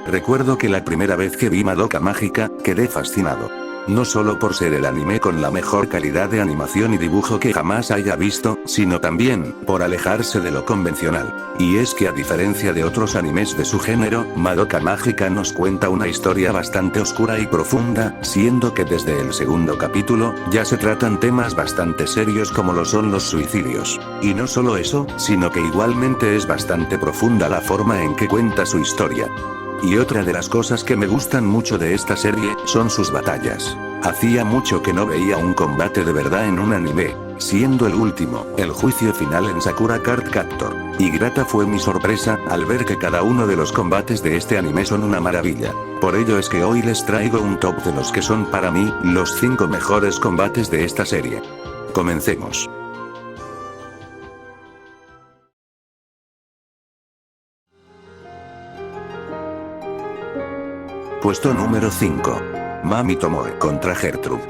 Recuerdo que la primera vez que vi Madoka Mágica, quedé fascinado. No solo por ser el anime con la mejor calidad de animación y dibujo que jamás haya visto, sino también, por alejarse de lo convencional. Y es que a diferencia de otros animes de su género, Madoka Mágica nos cuenta una historia bastante oscura y profunda, siendo que desde el segundo capítulo, ya se tratan temas bastante serios como lo son los suicidios. Y no solo eso, sino que igualmente es bastante profunda la forma en que cuenta su historia. Y otra de las cosas que me gustan mucho de esta serie, son sus batallas. Hacía mucho que no veía un combate de verdad en un anime, siendo el último, el juicio final en Sakura Card Captor. Y grata fue mi sorpresa, al ver que cada uno de los combates de este anime son una maravilla. Por ello es que hoy les traigo un top de los que son para mí, los 5 mejores combates de esta serie. Comencemos. Puesto número 5. Mami Tomoe contra Gertrude.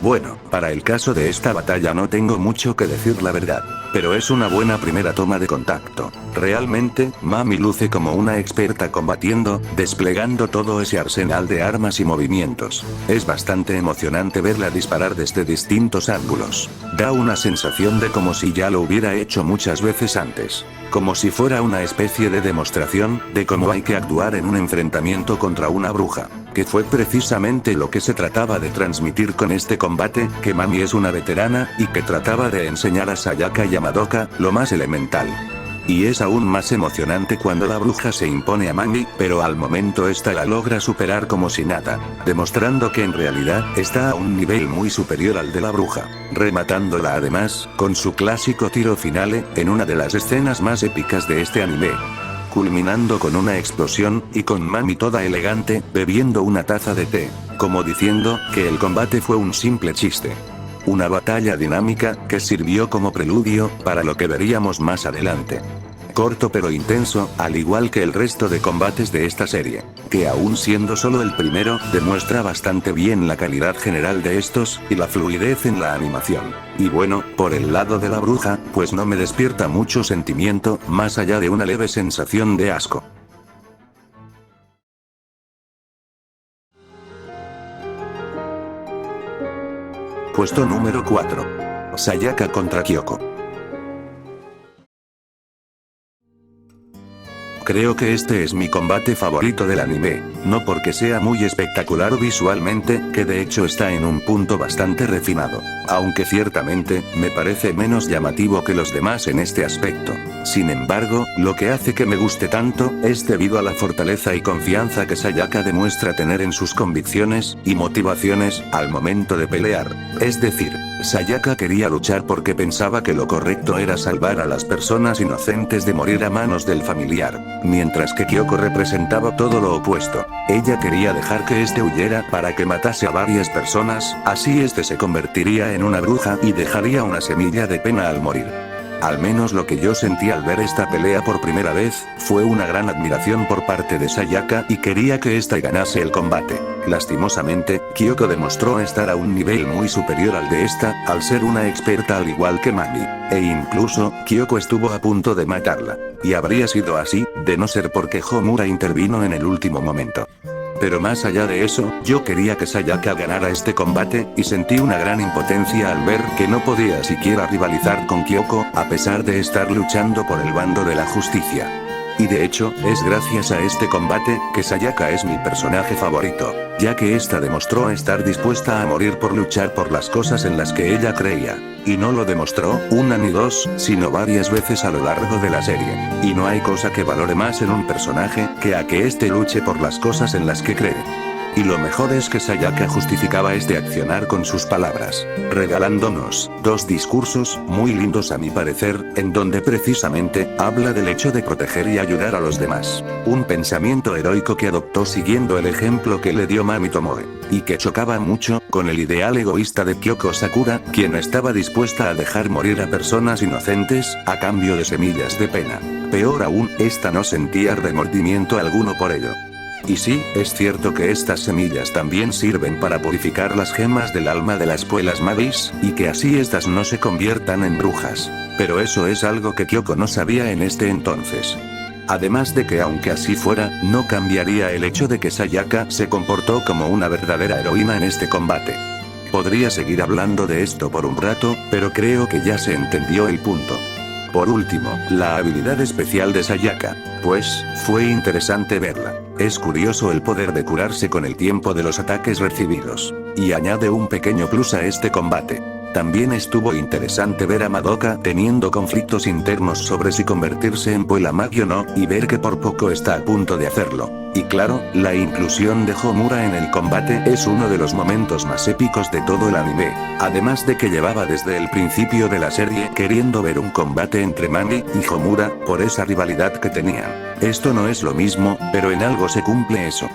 Bueno, para el caso de esta batalla no tengo mucho que decir la verdad, pero es una buena primera toma de contacto. Realmente, Mami luce como una experta combatiendo, desplegando todo ese arsenal de armas y movimientos. Es bastante emocionante verla disparar desde distintos ángulos. Da una sensación de como si ya lo hubiera hecho muchas veces antes. Como si fuera una especie de demostración, de cómo hay que actuar en un enfrentamiento contra una bruja. Que fue precisamente lo que se trataba de transmitir con este combate, que Mami es una veterana, y que trataba de enseñar a Sayaka y a Madoka, lo más elemental. Y es aún más emocionante cuando la bruja se impone a Mami, pero al momento esta la logra superar como si nada, demostrando que en realidad, está a un nivel muy superior al de la bruja, rematándola además, con su clásico tiro finale, en una de las escenas más épicas de este anime. Culminando con una explosión, y con Mami toda elegante, bebiendo una taza de té, como diciendo, que el combate fue un simple chiste. Una batalla dinámica, que sirvió como preludio, para lo que veríamos más adelante. Corto pero intenso, al igual que el resto de combates de esta serie, que aún siendo solo el primero, demuestra bastante bien la calidad general de estos, y la fluidez en la animación. Y bueno, por el lado de la bruja, pues no me despierta mucho sentimiento, más allá de una leve sensación de asco. Puesto número 4. Sayaka contra Kyoko. Creo que este es mi combate favorito del anime, no porque sea muy espectacular visualmente, que de hecho está en un punto bastante refinado, aunque ciertamente, me parece menos llamativo que los demás en este aspecto. Sin embargo, lo que hace que me guste tanto, es debido a la fortaleza y confianza que Sayaka demuestra tener en sus convicciones, y motivaciones, al momento de pelear. Es decir, Sayaka quería luchar porque pensaba que lo correcto era salvar a las personas inocentes de morir a manos del familiar, mientras que Kyoko representaba todo lo opuesto. Ella quería dejar que este huyera para que matase a varias personas, así este se convertiría en una bruja y dejaría una semilla de pena al morir. Al menos lo que yo sentí al ver esta pelea por primera vez, fue una gran admiración por parte de Sayaka y quería que ésta ganase el combate. Lastimosamente, Kyoko demostró estar a un nivel muy superior al de esta, al ser una experta al igual que Mami. E incluso, Kyoko estuvo a punto de matarla. Y habría sido así, de no ser porque Homura intervino en el último momento. Pero más allá de eso, yo quería que Sayaka ganara este combate, y sentí una gran impotencia al ver que no podía siquiera rivalizar con Kyoko, a pesar de estar luchando por el bando de la justicia. Y de hecho, es gracias a este combate, que Sayaka es mi personaje favorito, ya que esta demostró estar dispuesta a morir por luchar por las cosas en las que ella creía. Y no lo demostró, una ni dos, sino varias veces a lo largo de la serie. Y no hay cosa que valore más en un personaje, que a que éste luche por las cosas en las que cree. Y lo mejor es que Sayaka justificaba este accionar con sus palabras, regalándonos 2 discursos, muy lindos a mi parecer, en donde precisamente, habla del hecho de proteger y ayudar a los demás. Un pensamiento heroico que adoptó siguiendo el ejemplo que le dio Mami Tomoe, y que chocaba mucho, con el ideal egoísta de Kyoko Sakura, quien estaba dispuesta a dejar morir a personas inocentes, a cambio de semillas de pena. Peor aún, esta no sentía remordimiento alguno por ello. Y sí, es cierto que estas semillas también sirven para purificar las gemas del alma de las puelas Mavis, y que así estas no se conviertan en brujas. Pero eso es algo que Kyoko no sabía en este entonces. Además de que aunque así fuera, no cambiaría el hecho de que Sayaka se comportó como una verdadera heroína en este combate. Podría seguir hablando de esto por un rato, pero creo que ya se entendió el punto. Por último, la habilidad especial de Sayaka. Pues, fue interesante verla. Es curioso el poder de curarse con el tiempo de los ataques recibidos. Y añade un pequeño plus a este combate. También estuvo interesante ver a Madoka teniendo conflictos internos sobre si convertirse en Puella Magi o no, y ver que por poco está a punto de hacerlo. Y claro, la inclusión de Homura en el combate es uno de los momentos más épicos de todo el anime. Además de que llevaba desde el principio de la serie queriendo ver un combate entre Mami y Homura, por esa rivalidad que tenían. Esto no es lo mismo, pero en algo se cumple eso.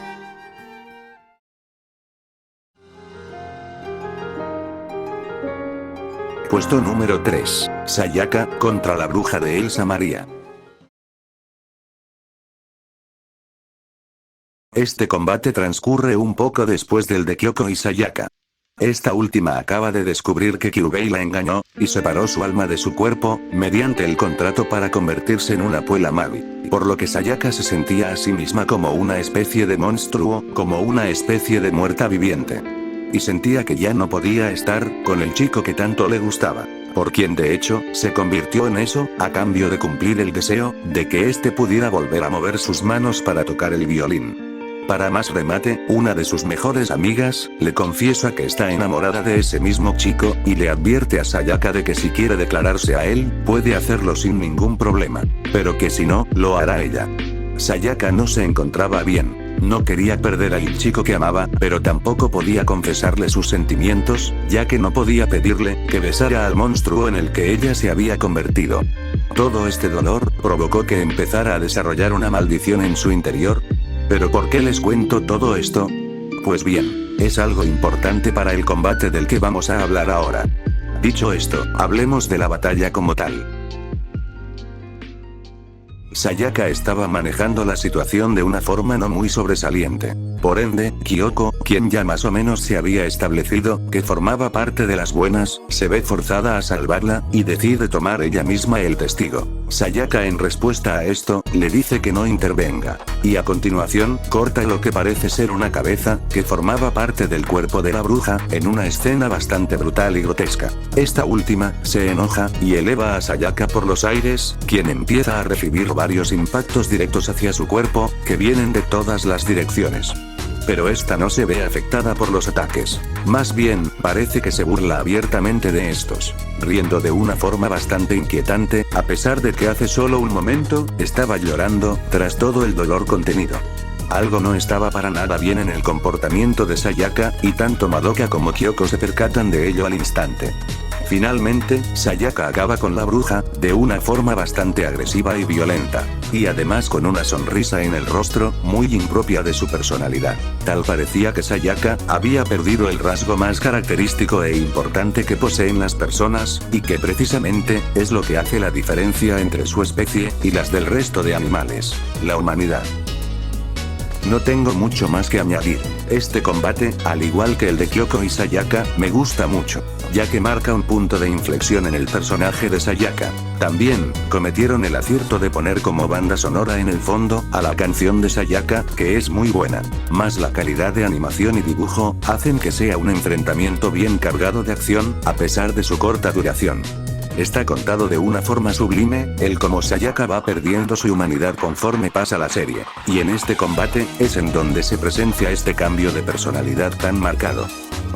Puesto número 3. Sayaka contra la bruja de Elsa María. Este combate transcurre un poco después del de Kyoko y Sayaka. Esta última acaba de descubrir que Kyubei la engañó, y separó su alma de su cuerpo, mediante el contrato para convertirse en una Puella Magi. Por lo que Sayaka se sentía a sí misma como una especie de monstruo, como una especie de muerta viviente. Y sentía que ya no podía estar con el chico que tanto le gustaba, por quien de hecho, se convirtió en eso, a cambio de cumplir el deseo, de que éste pudiera volver a mover sus manos para tocar el violín. Para más remate, una de sus mejores amigas, le confiesa que está enamorada de ese mismo chico, y le advierte a Sayaka de que si quiere declararse a él, puede hacerlo sin ningún problema, pero que si no, lo hará ella. Sayaka no se encontraba bien. No quería perder al chico que amaba, pero tampoco podía confesarle sus sentimientos, ya que no podía pedirle que besara al monstruo en el que ella se había convertido. Todo este dolor provocó que empezara a desarrollar una maldición en su interior. ¿Pero por qué les cuento todo esto? Pues bien, es algo importante para el combate del que vamos a hablar ahora. Dicho esto, hablemos de la batalla como tal. Sayaka estaba manejando la situación de una forma no muy sobresaliente. Por ende, Kyoko, quien ya más o menos se había establecido que formaba parte de las buenas, se ve forzada a salvarla, y decide tomar ella misma el testigo. Sayaka en respuesta a esto, le dice que no intervenga. Y a continuación, corta lo que parece ser una cabeza, que formaba parte del cuerpo de la bruja, en una escena bastante brutal y grotesca. Esta última, se enoja, y eleva a Sayaka por los aires, quien empieza a recibir varios impactos directos hacia su cuerpo, que vienen de todas las direcciones. Pero esta no se ve afectada por los ataques. Más bien, parece que se burla abiertamente de estos, riendo de una forma bastante inquietante, a pesar de que hace solo un momento, estaba llorando, tras todo el dolor contenido. Algo no estaba para nada bien en el comportamiento de Sayaka, y tanto Madoka como Kyoko se percatan de ello al instante. Finalmente, Sayaka acaba con la bruja, de una forma bastante agresiva y violenta. Y además con una sonrisa en el rostro, muy impropia de su personalidad. Tal parecía que Sayaka había perdido el rasgo más característico e importante que poseen las personas, y que precisamente, es lo que hace la diferencia entre su especie, y las del resto de animales: la humanidad. No tengo mucho más que añadir. Este combate, al igual que el de Kyoko y Sayaka, me gusta mucho, ya que marca un punto de inflexión en el personaje de Sayaka. También, cometieron el acierto de poner como banda sonora en el fondo, a la canción de Sayaka, que es muy buena. Más la calidad de animación y dibujo, hacen que sea un enfrentamiento bien cargado de acción, a pesar de su corta duración. Está contado de una forma sublime, el cómo Sayaka va perdiendo su humanidad conforme pasa la serie, y en este combate, es en donde se presencia este cambio de personalidad tan marcado.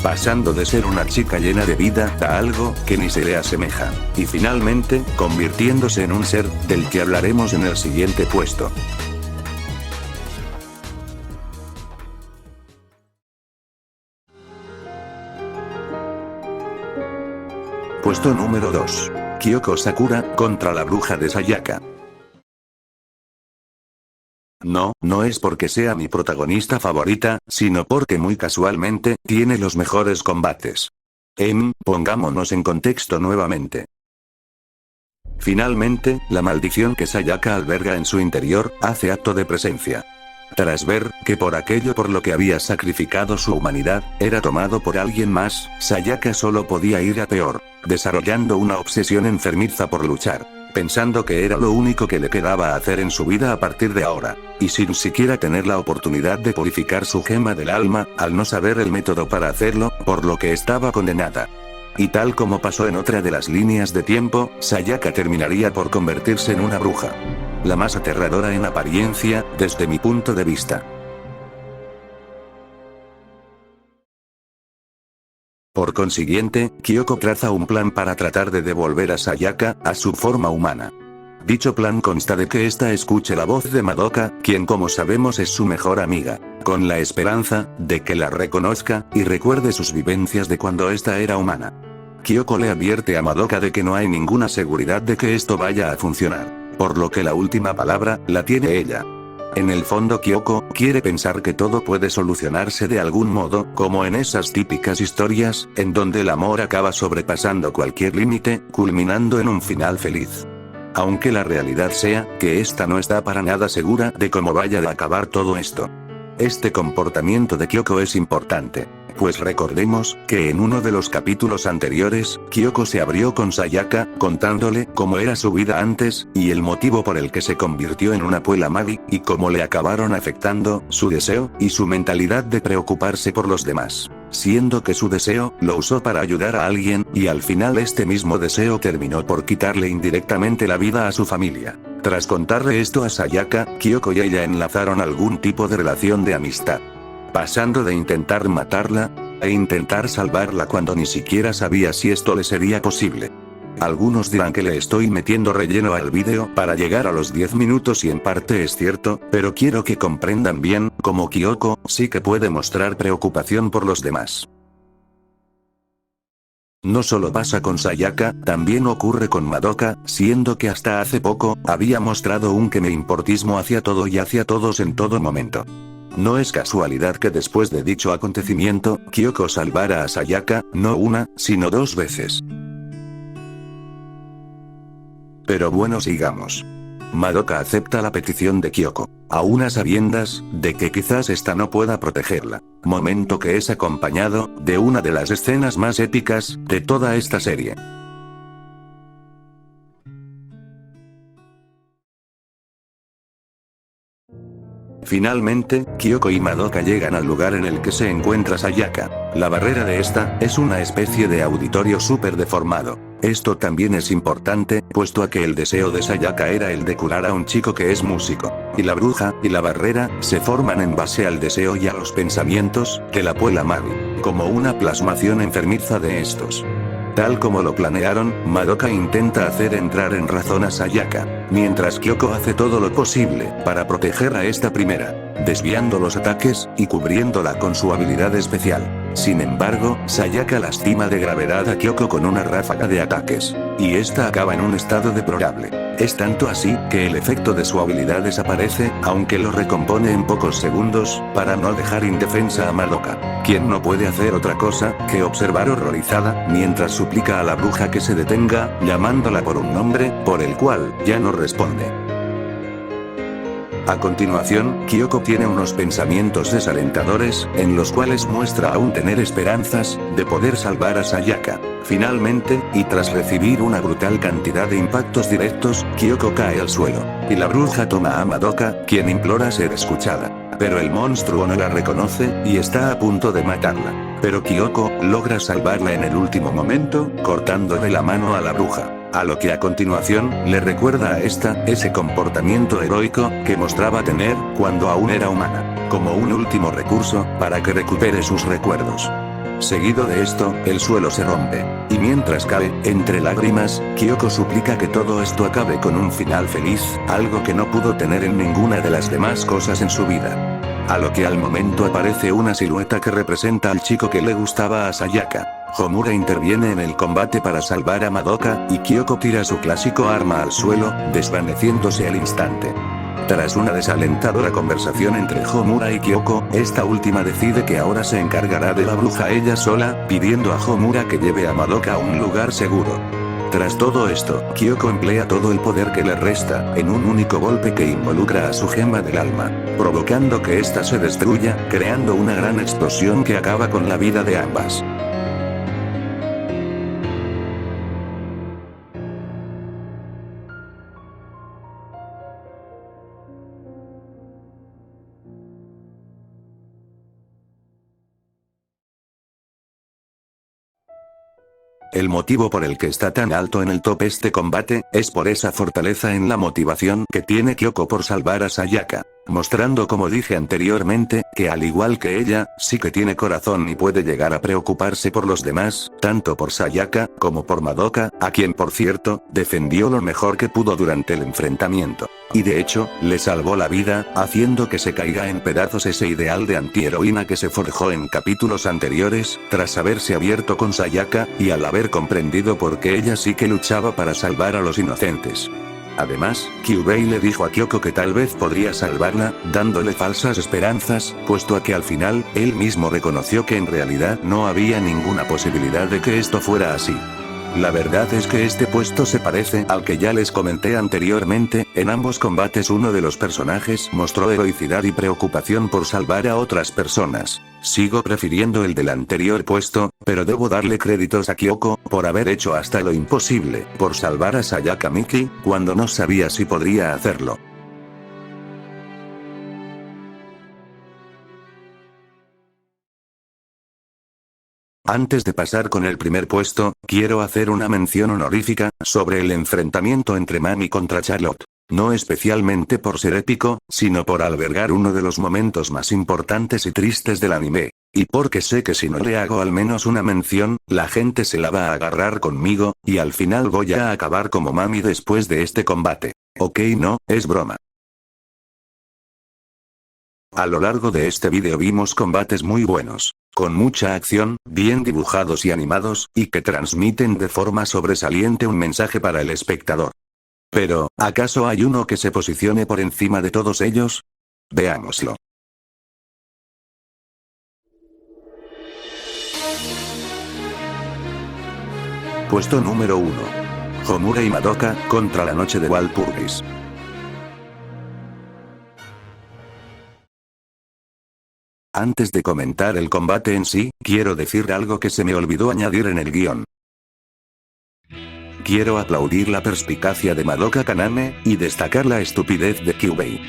Pasando de ser una chica llena de vida, a algo que ni se le asemeja, y finalmente, convirtiéndose en un ser, del que hablaremos en el siguiente puesto. Puesto número 2. Kyoko Sakura, contra la bruja de Sayaka. No es porque sea mi protagonista favorita, sino porque muy casualmente, tiene los mejores combates. Pongámonos en contexto nuevamente. Finalmente, la maldición que Sayaka alberga en su interior, hace acto de presencia. Tras ver que por aquello por lo que había sacrificado su humanidad, era tomado por alguien más, Sayaka solo podía ir a peor, desarrollando una obsesión enfermiza por luchar. pensando que era lo único que le quedaba hacer en su vida a partir de ahora, y sin siquiera tener la oportunidad de purificar su gema del alma, al no saber el método para hacerlo, por lo que estaba condenada. Y tal como pasó en otra de las líneas de tiempo, Sayaka terminaría por convertirse en una bruja. La más aterradora en apariencia, desde mi punto de vista. Por consiguiente, Kyoko traza un plan para tratar de devolver a Sayaka a su forma humana. Dicho plan consta de que ésta escuche la voz de Madoka, quien como sabemos es su mejor amiga, con la esperanza de que la reconozca y recuerde sus vivencias de cuando ésta era humana. Kyoko le advierte a Madoka de que no hay ninguna seguridad de que esto vaya a funcionar, por lo que la última palabra la tiene ella. En el fondo Kyoko quiere pensar que todo puede solucionarse de algún modo, como en esas típicas historias, en donde el amor acaba sobrepasando cualquier límite, culminando en un final feliz. Aunque la realidad sea, que esta no está para nada segura de cómo vaya a acabar todo esto. Este comportamiento de Kyoko es importante, pues recordemos que en uno de los capítulos anteriores, Kyoko se abrió con Sayaka, contándole cómo era su vida antes, y el motivo por el que se convirtió en una Puella Magi, y cómo le acabaron afectando su deseo y su mentalidad de preocuparse por los demás, siendo que su deseo lo usó para ayudar a alguien, y al final este mismo deseo terminó por quitarle indirectamente la vida a su familia. Tras contarle esto a Sayaka, Kyoko y ella enlazaron algún tipo de relación de amistad, pasando de intentar matarla a intentar salvarla cuando ni siquiera sabía si esto le sería posible. Algunos dirán que le estoy metiendo relleno al vídeo para llegar a los 10 minutos y en parte es cierto, pero quiero que comprendan bien cómo Kyoko sí que puede mostrar preocupación por los demás. No solo pasa con Sayaka, también ocurre con Madoka, siendo que hasta hace poco había mostrado un que me importismo hacia todo y hacia todos en todo momento. No es casualidad que después de dicho acontecimiento, Kyoko salvara a Sayaka, no una, sino 2 veces. Pero bueno, sigamos. Madoka acepta la petición de Kyoko, aún a sabiendas de que quizás esta no pueda protegerla, momento que es acompañado de una de las escenas más épicas de toda esta serie. Finalmente, Kyoko y Madoka llegan al lugar en el que se encuentra Sayaka. La barrera de esta es una especie de auditorio súper deformado. Esto también es importante, puesto a que el deseo de Sayaka era el de curar a un chico que es músico. Y la bruja y la barrera se forman en base al deseo y a los pensamientos de la Puella Magi, como una plasmación enfermiza de estos. Tal como lo planearon, Madoka intenta hacer entrar en razón a Sayaka, mientras Kyoko hace todo lo posible para proteger a esta primera, desviando los ataques y cubriéndola con su habilidad especial. Sin embargo, Sayaka lastima de gravedad a Kyoko con una ráfaga de ataques, y esta acaba en un estado deplorable. Es tanto así que el efecto de su habilidad desaparece, aunque lo recompone en pocos segundos, para no dejar indefensa a Madoka, quien no puede hacer otra cosa que observar horrorizada, mientras suplica a la bruja que se detenga, llamándola por un nombre, por el cual ya no responde. A continuación, Kyoko tiene unos pensamientos desalentadores, en los cuales muestra aún tener esperanzas de poder salvar a Sayaka. Finalmente, y tras recibir una brutal cantidad de impactos directos, Kyoko cae al suelo, y la bruja toma a Madoka, quien implora ser escuchada. Pero el monstruo no la reconoce, y está a punto de matarla. Pero Kyoko logra salvarla en el último momento, cortándole la mano a la bruja. A lo que a continuación, le recuerda a esta, ese comportamiento heroico, que mostraba tener, cuando aún era humana, como un último recurso, para que recupere sus recuerdos. Seguido de esto, el suelo se rompe, y mientras cae, entre lágrimas, Kyoko suplica que todo esto acabe con un final feliz, algo que no pudo tener en ninguna de las demás cosas en su vida. A lo que al momento aparece una silueta que representa al chico que le gustaba a Sayaka. Homura interviene en el combate para salvar a Madoka, y Kyoko tira su clásico arma al suelo, desvaneciéndose al instante. Tras una desalentadora conversación entre Homura y Kyoko, esta última decide que ahora se encargará de la bruja ella sola, pidiendo a Homura que lleve a Madoka a un lugar seguro. Tras todo esto, Kyoko emplea todo el poder que le resta, en un único golpe que involucra a su gema del alma, provocando que ésta se destruya, creando una gran explosión que acaba con la vida de ambas. El motivo por el que está tan alto en el top este combate, es por esa fortaleza en la motivación que tiene Kyoko por salvar a Sayaka. Mostrando, como dije anteriormente, que al igual que ella, sí que tiene corazón y puede llegar a preocuparse por los demás, tanto por Sayaka, como por Madoka, a quien por cierto, defendió lo mejor que pudo durante el enfrentamiento. Y de hecho, le salvó la vida, haciendo que se caiga en pedazos ese ideal de antiheroína que se forjó en capítulos anteriores, tras haberse abierto con Sayaka, y al haber comprendido por qué ella sí que luchaba para salvar a los inocentes. Además, Kyubei le dijo a Kyoko que tal vez podría salvarla, dándole falsas esperanzas, puesto a que al final, él mismo reconoció que en realidad no había ninguna posibilidad de que esto fuera así. La verdad es que este puesto se parece al que ya les comenté anteriormente, en ambos combates uno de los personajes mostró heroicidad y preocupación por salvar a otras personas. Sigo prefiriendo el del anterior puesto, pero debo darle créditos a Kyoko, por haber hecho hasta lo imposible, por salvar a Sayaka Miki, cuando no sabía si podría hacerlo. Antes de pasar con el primer puesto, quiero hacer una mención honorífica, sobre el enfrentamiento entre Mami contra Charlotte. No especialmente por ser épico, sino por albergar uno de los momentos más importantes y tristes del anime. Y porque sé que si no le hago al menos una mención, la gente se la va a agarrar conmigo, y al final voy a acabar como Mami después de este combate. Ok, no, es broma. A lo largo de este vídeo vimos combates muy buenos, con mucha acción, bien dibujados y animados, y que transmiten de forma sobresaliente un mensaje para el espectador. Pero, ¿acaso hay uno que se posicione por encima de todos ellos? Veámoslo. Puesto número 1. Homura y Madoka, contra la noche de Walpurgis. Antes de comentar el combate en sí, quiero decir algo que se me olvidó añadir en el guión. Quiero aplaudir la perspicacia de Madoka Kaname, y destacar la estupidez de Kyubei.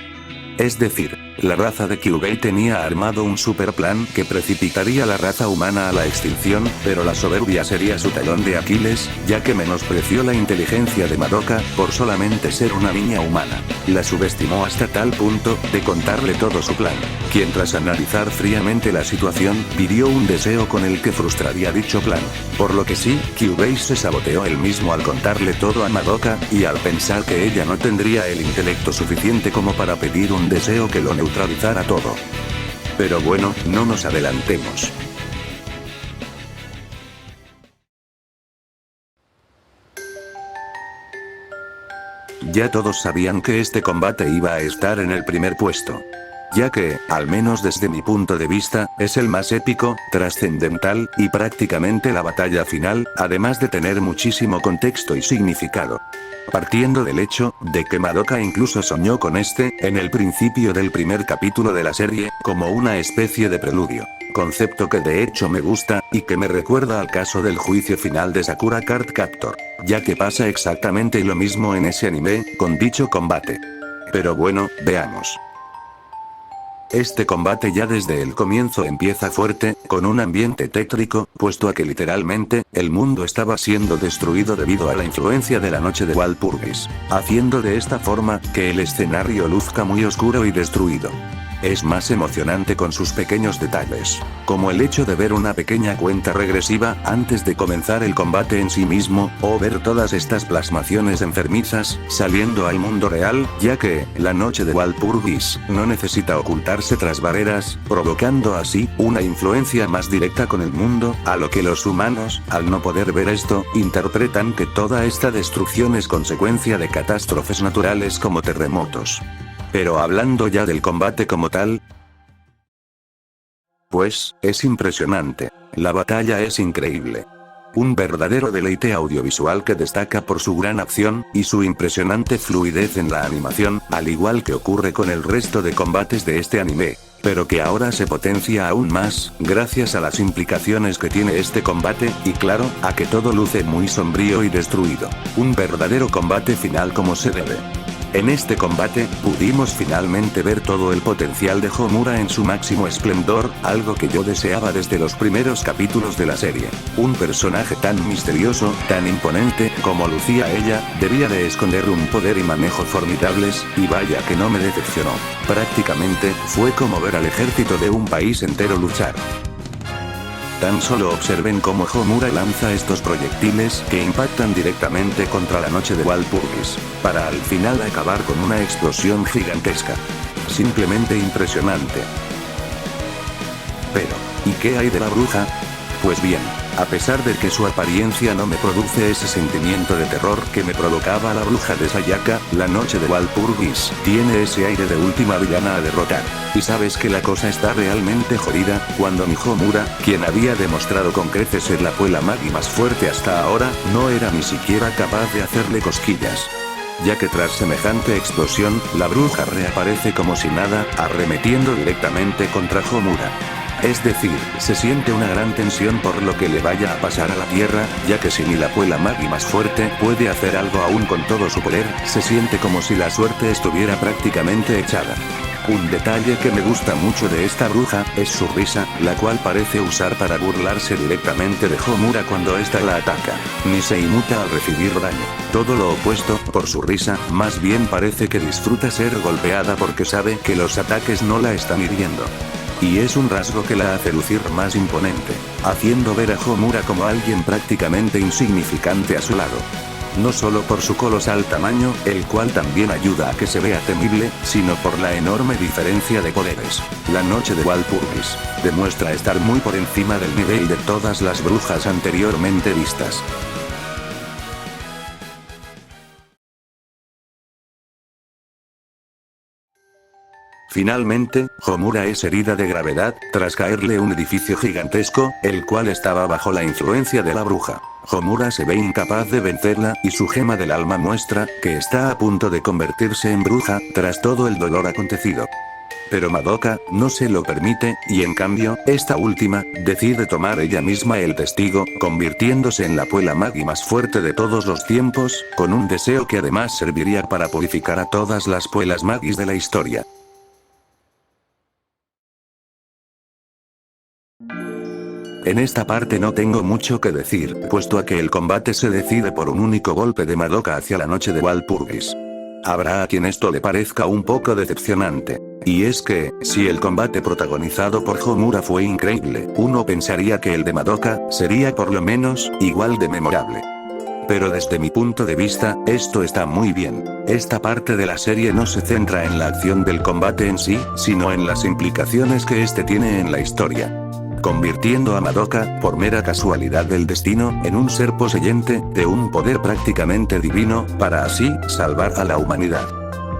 Es decir, la raza de Kyubei tenía armado un super plan que precipitaría la raza humana a la extinción, pero la soberbia sería su talón de Aquiles, ya que menospreció la inteligencia de Madoka, por solamente ser una niña humana. La subestimó hasta tal punto, de contarle todo su plan, quien tras analizar fríamente la situación, pidió un deseo con el que frustraría dicho plan. Por lo que sí, Kyubei se saboteó él mismo al contarle todo a Madoka, y al pensar que ella no tendría el intelecto suficiente como para pedir un deseo que lo neutralizara todo. Pero bueno, no nos adelantemos. Ya todos sabían que este combate iba a estar en el primer puesto. Ya que, al menos desde mi punto de vista, es el más épico, trascendental, y prácticamente la batalla final, además de tener muchísimo contexto y significado. Partiendo del hecho, de que Madoka incluso soñó con este, en el principio del primer capítulo de la serie, como una especie de preludio. Concepto que de hecho me gusta, y que me recuerda al caso del juicio final de Sakura Card Captor. Ya que pasa exactamente lo mismo en ese anime, con dicho combate. Pero bueno, veamos. Este combate ya desde el comienzo empieza fuerte, con un ambiente tétrico, puesto a que literalmente, el mundo estaba siendo destruido debido a la influencia de la noche de Walpurgis, haciendo de esta forma, que el escenario luzca muy oscuro y destruido. Es más emocionante con sus pequeños detalles, como el hecho de ver una pequeña cuenta regresiva antes de comenzar el combate en sí mismo, o ver todas estas plasmaciones enfermizas saliendo al mundo real, ya que la noche de Walpurgis no necesita ocultarse tras barreras, provocando así una influencia más directa con el mundo, a lo que los humanos, al no poder ver esto, interpretan que toda esta destrucción es consecuencia de catástrofes naturales como terremotos. Pero hablando ya del combate como tal, pues, es impresionante. La batalla es increíble. Un verdadero deleite audiovisual que destaca por su gran acción, y su impresionante fluidez en la animación, al igual que ocurre con el resto de combates de este anime. Pero que ahora se potencia aún más, gracias a las implicaciones que tiene este combate, y claro, a que todo luce muy sombrío y destruido. Un verdadero combate final como se debe. En este combate, pudimos finalmente ver todo el potencial de Homura en su máximo esplendor, algo que yo deseaba desde los primeros capítulos de la serie. Un personaje tan misterioso, tan imponente, como lucía ella, debía de esconder un poder y manejo formidables, y vaya que no me decepcionó. Prácticamente, fue como ver al ejército de un país entero luchar. Tan solo observen cómo Homura lanza estos proyectiles que impactan directamente contra la noche de Walpurgis, para al final acabar con una explosión gigantesca. Simplemente impresionante. Pero, ¿y qué hay de la bruja? Pues bien, a pesar de que su apariencia no me produce ese sentimiento de terror que me provocaba la bruja de Sayaka, la noche de Walpurgis tiene ese aire de última villana a derrotar. Y sabes que la cosa está realmente jodida, cuando mi Homura, quien había demostrado con creces ser la Puella Magi más fuerte hasta ahora, no era ni siquiera capaz de hacerle cosquillas. Ya que tras semejante explosión, la bruja reaparece como si nada, arremetiendo directamente contra Homura. Es decir, se siente una gran tensión por lo que le vaya a pasar a la Tierra, ya que si ni la Puella Magi más fuerte puede hacer algo aún con todo su poder, se siente como si la suerte estuviera prácticamente echada. Un detalle que me gusta mucho de esta bruja, es su risa, la cual parece usar para burlarse directamente de Homura cuando ésta la ataca. Ni se inmuta al recibir daño. Todo lo opuesto, por su risa, más bien parece que disfruta ser golpeada porque sabe que los ataques no la están hiriendo. Y es un rasgo que la hace lucir más imponente, haciendo ver a Homura como alguien prácticamente insignificante a su lado. No solo por su colosal tamaño, el cual también ayuda a que se vea temible, sino por la enorme diferencia de poderes. La noche de Walpurgis demuestra estar muy por encima del nivel de todas las brujas anteriormente vistas. Finalmente, Homura es herida de gravedad, tras caerle un edificio gigantesco, el cual estaba bajo la influencia de la bruja. Homura se ve incapaz de vencerla, y su gema del alma muestra que está a punto de convertirse en bruja, tras todo el dolor acontecido. Pero Madoka no se lo permite, y en cambio, esta última, decide tomar ella misma el testigo, convirtiéndose en la Puella Magi más fuerte de todos los tiempos, con un deseo que además serviría para purificar a todas las Puellas Magis de la historia. En esta parte no tengo mucho que decir, puesto a que el combate se decide por un único golpe de Madoka hacia la noche de Walpurgis. Habrá a quien esto le parezca un poco decepcionante. Y es que, si el combate protagonizado por Homura fue increíble, uno pensaría que el de Madoka sería por lo menos igual de memorable. Pero desde mi punto de vista, esto está muy bien. Esta parte de la serie no se centra en la acción del combate en sí, sino en las implicaciones que este tiene en la historia, convirtiendo a Madoka, por mera casualidad del destino, en un ser poseyente, de un poder prácticamente divino, para así, salvar a la humanidad.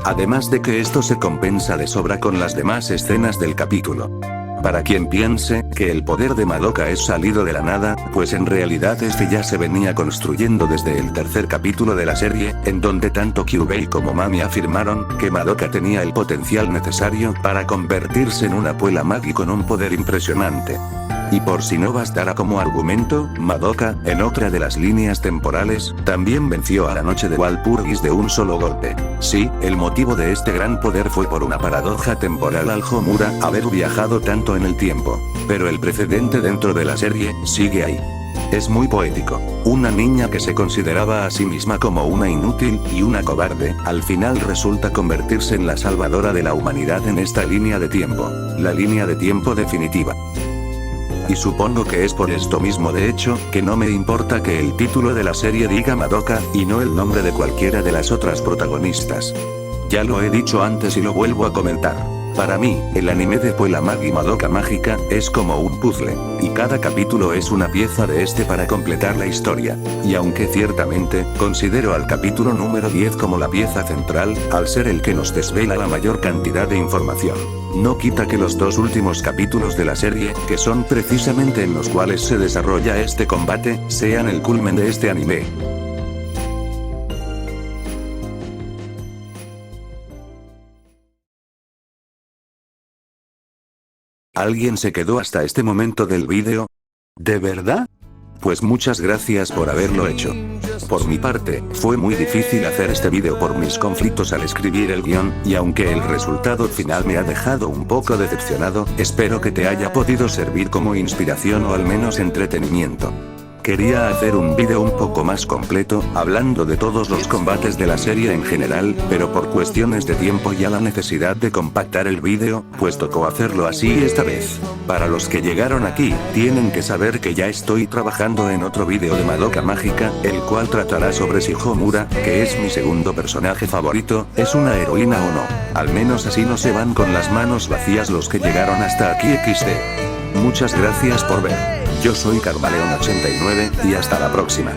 Además de que esto se compensa de sobra con las demás escenas del capítulo. Para quien piense que el poder de Madoka es salido de la nada, pues en realidad este ya se venía construyendo desde el tercer capítulo de la serie, en donde tanto Kyubei como Mami afirmaron que Madoka tenía el potencial necesario para convertirse en una Puella Magi con un poder impresionante. Y por si no bastara como argumento, Madoka, en otra de las líneas temporales, también venció a la noche de Walpurgis de un solo golpe. Sí, el motivo de este gran poder fue por una paradoja temporal al Homura haber viajado tanto en el tiempo. Pero el precedente dentro de la serie, sigue ahí. Es muy poético. Una niña que se consideraba a sí misma como una inútil y una cobarde, al final resulta convertirse en la salvadora de la humanidad en esta línea de tiempo. La línea de tiempo definitiva. Y supongo que es por esto mismo de hecho, que no me importa que el título de la serie diga Madoka, y no el nombre de cualquiera de las otras protagonistas. Ya lo he dicho antes y lo vuelvo a comentar. Para mí, el anime de Puella Magi Madoka Mágica, es como un puzzle, y cada capítulo es una pieza de este para completar la historia. Y aunque ciertamente, considero al capítulo número 10 como la pieza central, al ser el que nos desvela la mayor cantidad de información, no quita que los dos últimos capítulos de la serie, que son precisamente en los cuales se desarrolla este combate, sean el culmen de este anime. ¿Alguien se quedó hasta este momento del vídeo? ¿De verdad? Pues muchas gracias por haberlo hecho. Por mi parte, fue muy difícil hacer este vídeo por mis conflictos al escribir el guión, y aunque el resultado final me ha dejado un poco decepcionado, espero que te haya podido servir como inspiración o al menos entretenimiento. Quería hacer un vídeo un poco más completo, hablando de todos los combates de la serie en general, pero por cuestiones de tiempo y a la necesidad de compactar el vídeo, pues tocó hacerlo así esta vez. Para los que llegaron aquí, tienen que saber que ya estoy trabajando en otro vídeo de Madoka Mágica, el cual tratará sobre si Homura, que es mi segundo personaje favorito, es una heroína o no. Al menos así no se van con las manos vacías los que llegaron hasta aquí XD. Muchas gracias por ver. Yo soy Karmaleon89, y hasta la próxima.